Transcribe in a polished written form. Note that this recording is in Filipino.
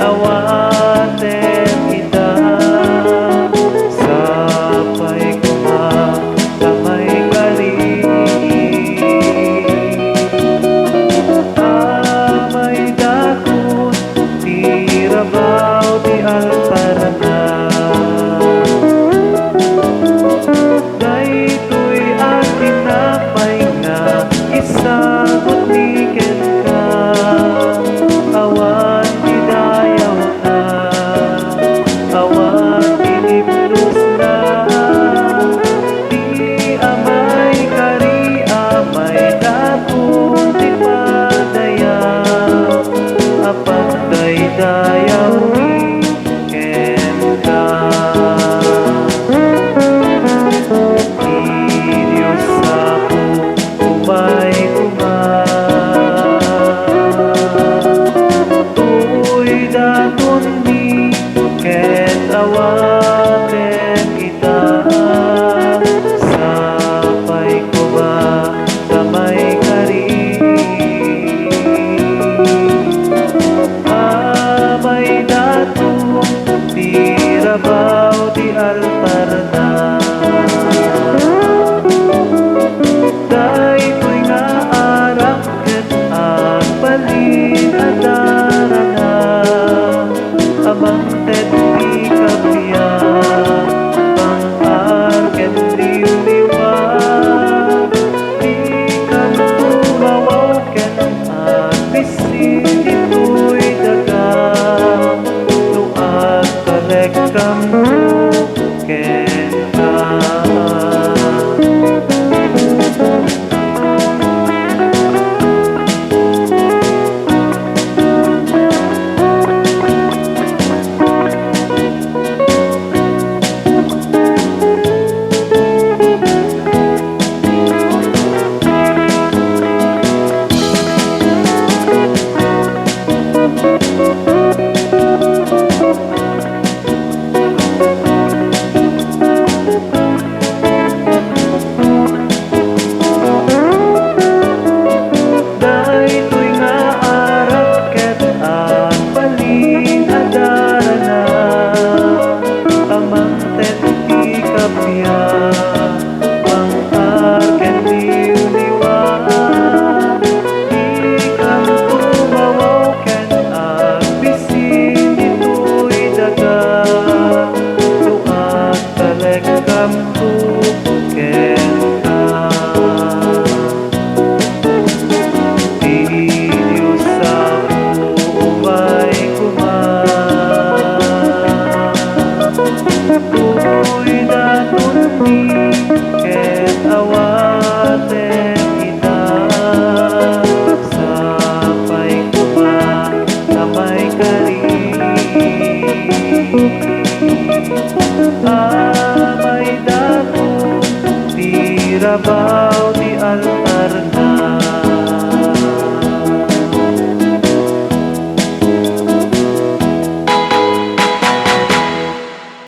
awaten ita sapay kuma damay kari amay dakot tirabaw di alparana daytoy akin napay nga isagot ni ka awan didayaw na awan diniplos na di amay kari amay dakot di padayaw apat daydayaw ni ka Dios Apo umay koma tuy daton ni ket awaten kita sapay koma damay kari amay daton tirabaw di alparna daytoy nga arak ket agbalin adarana amang tet di kapya pang-ar ket liwliwa di kantumawaw ket agbisin ito'y daga no agkarekam ket ka daytoy nga arak ket agbalin